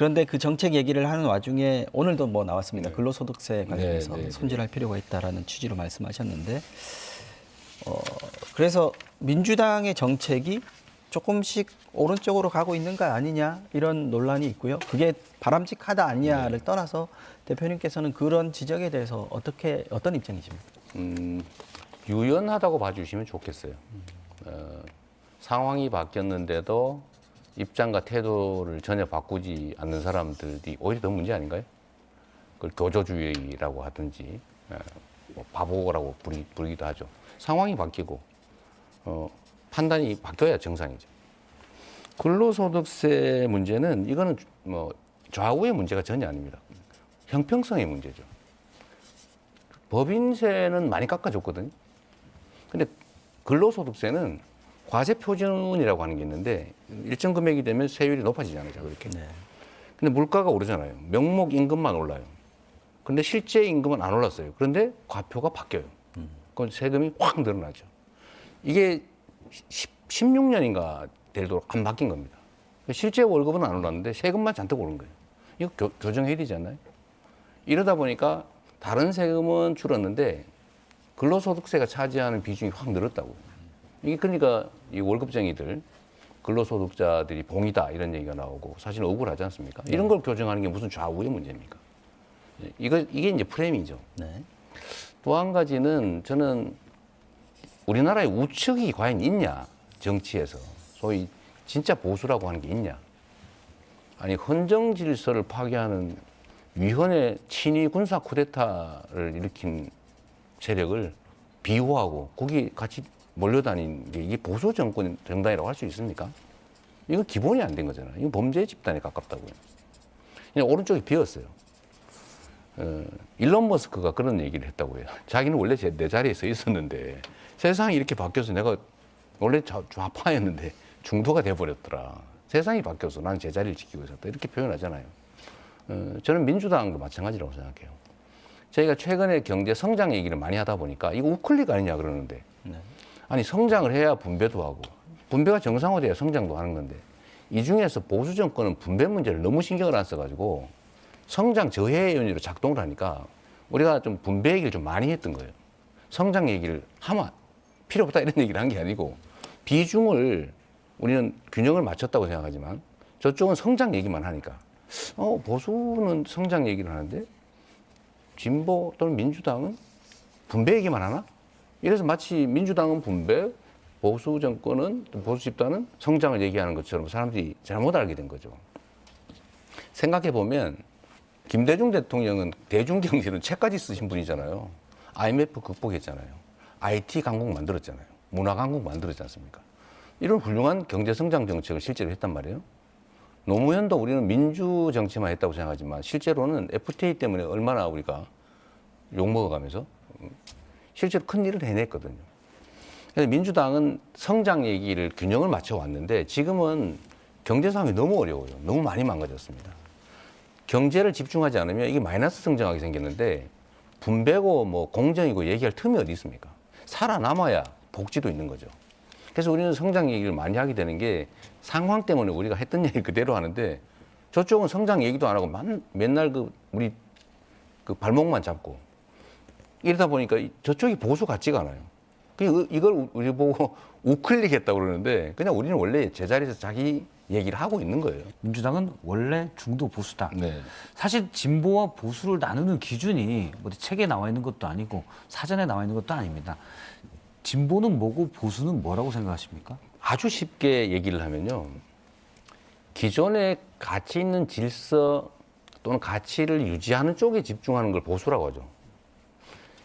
그런데 그 정책 얘기를 하는 와중에 오늘도 뭐 나왔습니다. 네. 근로소득세 관련해서 네. 손질할 필요가 있다라는 취지로 말씀하셨는데, 그래서 민주당의 정책이 조금씩 오른쪽으로 가고 있는 거 아니냐 이런 논란이 있고요. 그게 바람직하다 아니냐를 떠나서 대표님께서는 그런 지적에 대해서 어떤 입장이십니까? 유연하다고 봐주시면 좋겠어요. 상황이 바뀌었는데도 입장과 태도를 전혀 바꾸지 않는 사람들이 오히려 더 문제 아닌가요? 그걸 교조주의라고 하든지 뭐 바보라고 부르기도 하죠. 상황이 바뀌고 판단이 바뀌어야 정상이죠. 근로소득세 문제는 이거는 뭐 좌우의 문제가 전혀 아닙니다. 형평성의 문제죠. 법인세는 많이 깎아줬거든요. 근데 근로소득세는 과세표준이라고 하는 게 있는데 일정 금액이 되면 세율이 높아지잖아요. 그렇게. 네. 근데 물가가 오르잖아요. 명목 임금만 올라요. 근데 실제 임금은 안 올랐어요. 그런데 과표가 바뀌어요. 그건 세금이 확 늘어나죠. 이게 16년인가 되도록 안 바뀐 겁니다. 실제 월급은 안 올랐는데 세금만 잔뜩 오른 거예요. 이거 교정해야 되지 않나요? 이러다 보니까 다른 세금은 줄었는데 근로소득세가 차지하는 비중이 확 늘었다고요. 이게 그러니까 이 월급쟁이들, 근로소득자들이 봉이다 이런 얘기가 나오고 사실 억울하지 않습니까? 이런 걸 교정하는 게 무슨 좌우의 문제입니까? 이게 이제 프레임이죠. 네. 또 한 가지는 저는 우리나라의 우측이 과연 있냐, 정치에서. 소위 진짜 보수라고 하는 게 있냐. 아니, 헌정 질서를 파괴하는 위헌의 친위 군사 쿠데타를 일으킨 세력을 비호하고 거기 같이 몰려다니는 게 이게 보수 정권 정당이라고 할 수 있습니까? 이거 기본이 안 된 거잖아요. 이거 범죄 집단에 가깝다고요. 그냥 오른쪽이 비었어요. 일론 머스크가 그런 얘기를 했다고 해요. 자기는 원래 내 자리에 서 있었는데 세상이 이렇게 바뀌어서 내가 원래 좌파였는데 중도가 돼버렸더라. 세상이 바뀌어서 나는 제 자리를 지키고 있었다. 이렇게 표현하잖아요. 저는 민주당도 마찬가지라고 생각해요. 저희가 최근에 경제 성장 얘기를 많이 하다 보니까 이거 우클릭 아니냐 그러는데 네. 아니 성장을 해야 분배도 하고 분배가 정상화돼야 성장도 하는 건데 이 중에서 보수 정권은 분배 문제를 너무 신경을 안 써가지고 성장 저해 요인으로 작동을 하니까 우리가 좀 분배 얘기를 좀 많이 했던 거예요. 성장 얘기를 하면 필요 없다 이런 얘기를 한 게 아니고 비중을 우리는 균형을 맞췄다고 생각하지만 저쪽은 성장 얘기만 하니까 보수는 성장 얘기를 하는데 진보 또는 민주당은 분배 얘기만 하나? 이래서 마치 민주당은 분배, 보수 정권은 보수 집단은 성장을 얘기하는 것처럼 사람들이 잘못 알게 된 거죠. 생각해 보면 김대중 대통령은 대중경제는 책까지 쓰신 분이잖아요. IMF 극복했잖아요. IT 강국 만들었잖아요. 문화 강국 만들었지 않습니까? 이런 훌륭한 경제 성장 정책을 실제로 했단 말이에요. 노무현도 우리는 민주 정치만 했다고 생각하지만 실제로는 FTA 때문에 얼마나 우리가 욕먹어가면서 실제로 큰 일을 해냈거든요. 그래서 민주당은 성장 얘기를 균형을 맞춰왔는데 지금은 경제 상황이 너무 어려워요. 너무 많이 망가졌습니다. 경제를 집중하지 않으면 이게 마이너스 성장하게 생겼는데 분배고 뭐 공정이고 얘기할 틈이 어디 있습니까? 살아남아야 복지도 있는 거죠. 그래서 우리는 성장 얘기를 많이 하게 되는 게 상황 때문에 우리가 했던 얘기 그대로 하는데 저쪽은 성장 얘기도 안 하고 맨날 우리 발목만 잡고 이러다 보니까 저쪽이 보수 같지가 않아요. 이걸 우리 보고 우클릭했다고 그러는데 그냥 우리는 원래 제자리에서 자기 얘기를 하고 있는 거예요. 민주당은 원래 중도 보수다. 네. 사실 진보와 보수를 나누는 기준이 어디 책에 나와 있는 것도 아니고 사전에 나와 있는 것도 아닙니다. 진보는 뭐고 보수는 뭐라고 생각하십니까? 아주 쉽게 얘기를 하면요. 기존에 가치 있는 질서 또는 가치를 유지하는 쪽에 집중하는 걸 보수라고 하죠.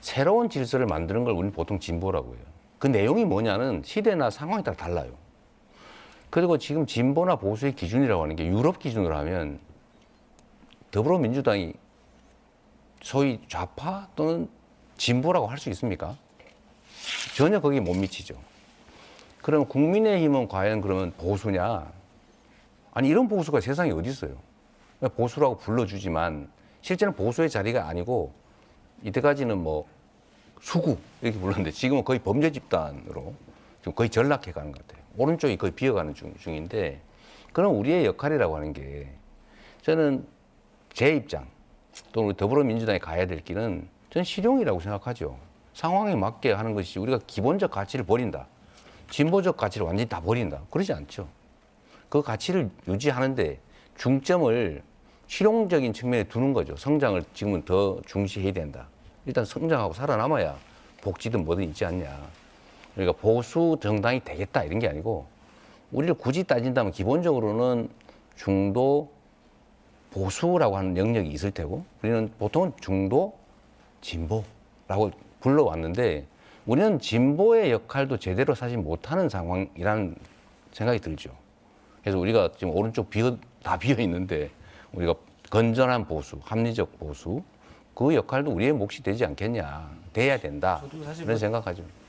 새로운 질서를 만드는 걸 우리는 보통 진보라고 해요. 그 내용이 뭐냐는 시대나 상황에 따라 달라요. 그리고 지금 진보나 보수의 기준이라고 하는 게 유럽 기준으로 하면 더불어민주당이 소위 좌파 또는 진보라고 할 수 있습니까? 전혀 거기에 못 미치죠. 그럼 국민의힘은 과연 그러면 보수냐? 아니 이런 보수가 세상에 어디 있어요? 보수라고 불러주지만 실제는 보수의 자리가 아니고 이때까지는 뭐 수구 이렇게 불렀는데 지금은 거의 범죄 집단으로 지금 거의 전락해 가는 것 같아요. 오른쪽이 거의 비어가는 중인데 그럼 우리의 역할이라고 하는 게 저는 제 입장 또는 우리 더불어민주당이 가야 될 길은 저는 실용이라고 생각하죠. 상황에 맞게 하는 것이 우리가 기본적 가치를 버린다. 진보적 가치를 완전히 다 버린다. 그러지 않죠. 그 가치를 유지하는데 중점을 실용적인 측면에 두는 거죠. 성장을 지금은 더 중시해야 된다. 일단 성장하고 살아남아야 복지든 뭐든 있지 않냐. 그러니까 보수 정당이 되겠다 이런 게 아니고 우리를 굳이 따진다면 기본적으로는 중도 보수라고 하는 영역이 있을 테고 우리는 보통은 중도 진보라고 불러왔는데 우리는 진보의 역할도 제대로 사실 못하는 상황이라는 생각이 들죠. 그래서 우리가 지금 오른쪽 다 비어 있는데 우리가 건전한 보수, 합리적 보수 그 역할도 우리의 몫이 되지 않겠냐, 돼야 된다. 저도 사실 그런 생각하죠.